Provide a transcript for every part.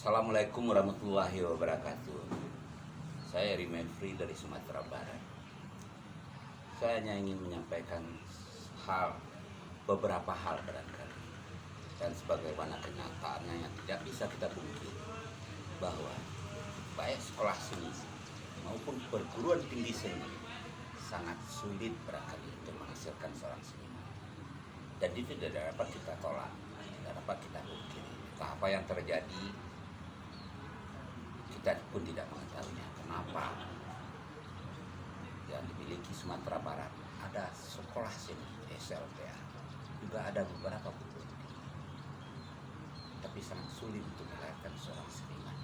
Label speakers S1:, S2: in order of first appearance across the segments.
S1: Assalamualaikum warahmatullahi wabarakatuh. Saya Rimenfri dari Sumatera Barat. Saya hanya ingin menyampaikan beberapa hal barangkali, dan sebagaimana kenyataannya yang tidak bisa kita pungkiri bahwa baik sekolah seni maupun perguruan tinggi seni sangat sulit barangkali untuk menghasilkan seorang seniman, dan itu tidak dapat kita tolak, tidak dapat kita pungkiri. Apa yang terjadi kita pun tidak mengetahuinya. Kenapa yang dimiliki Sumatera Barat ada sekolah seni SLPA, juga ada beberapa perguruan tinggi, tapi sangat sulit untuk melahirkan seorang seniman.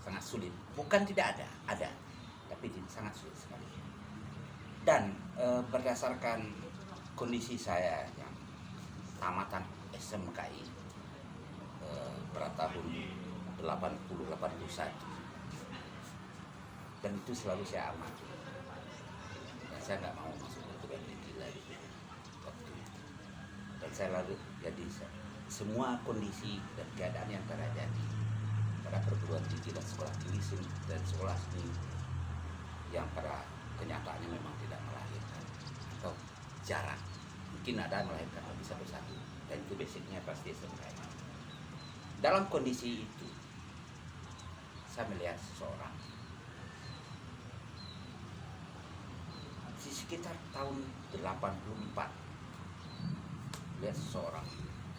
S1: Sangat sulit, bukan tidak ada, tapi sangat sulit sekali. Dan berdasarkan kondisi saya yang tamatan SMKI pada tahun 80-81, dan itu selalu saya amati, dan saya nggak mau masuk ke perguruan tinggi lagi waktu itu. Dan saya lalu jadi semua kondisi dan keadaan yang terjadi pada perguruan tinggi dan sekolah tinggi seni dan sekolah seni yang pada kenyataannya memang tidak melahirkan atau jarang, mungkin ada melahirkan lebih satu-satu, dan itu basicnya pasti SMK. Dalam kondisi itu saya melihat seseorang di sekitar tahun 84, lihat seseorang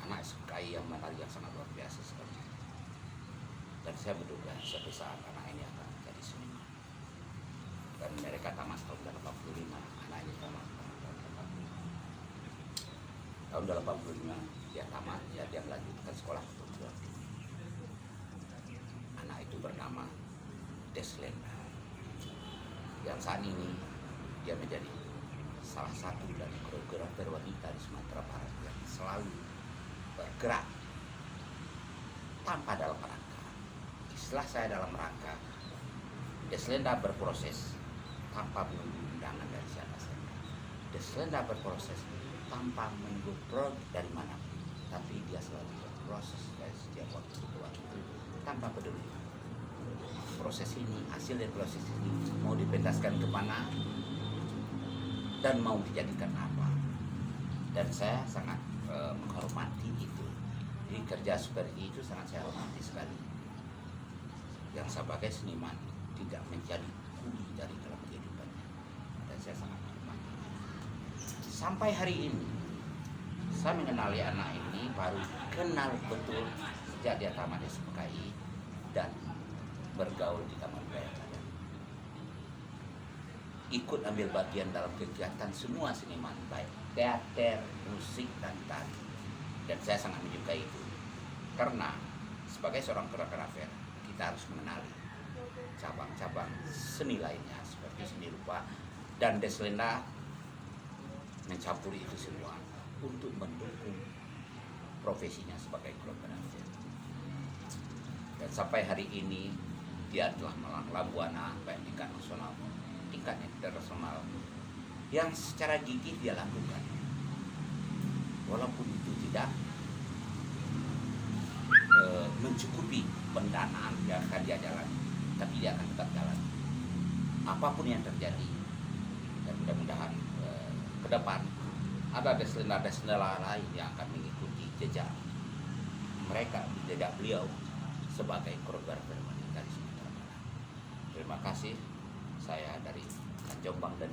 S1: anak SMKI yang menari yang sangat luar biasa sekali, dan saya menduga suatu saat anak ini akan menjadi seniman. Dan mereka tamat tahun 85, anak ini tamat tahun 85, dia tamat, dia melanjutkan sekolah perguruan tinggi. Anak itu bernama Deslenda, yang saat ini dia menjadi salah satu dari koreografer wanita di Sumatera Barat yang selalu bergerak tanpa dalam rangka. Istilah saya dalam rangka, Deslenda berproses tanpa menunggu undangan dari siapa-siapa. Deslenda berproses tanpa menunggu produk dari mana, tapi dia selalu berproses dari setiap waktu ke waktu tanpa peduli proses ini, hasil dari proses ini mau dipentaskan kemana dan mau dijadikan apa. Dan saya sangat menghormati itu. Jadi kerja seperti itu sangat saya hormati sekali. Yang sebagai seniman tidak menjadi kuli dari dalam kehidupannya, dan saya sangat menghormati. Sampai hari ini saya mengenali anak ini, baru kenal betul sejak dia tamat SMKI dan bergaul di Taman Bayangkara, ikut ambil bagian dalam kegiatan semua seniman, baik teater, musik, dan tari. Dan saya sangat menyukai itu, karena sebagai seorang koreografer kita harus mengenali cabang-cabang seni lainnya seperti seni rupa, dan Deslenda mencampuri itu semua untuk mendukung profesinya sebagai koreografer. Dan sampai hari ini dia telah melanglang buana baik tingkat nasional, tingkat internasional, yang secara gigih dia lakukan. Walaupun itu tidak mencukupi pendanaan yang akan dia jalani, tapi dia akan tetap jalan apapun yang terjadi. Dan mudah-mudahan ke depan ada Deslenda lain yang akan mengikuti jejak mereka, jejak beliau sebagai koreografer wanita di Sumatera Barat. Terima kasih, saya dari Jombang dan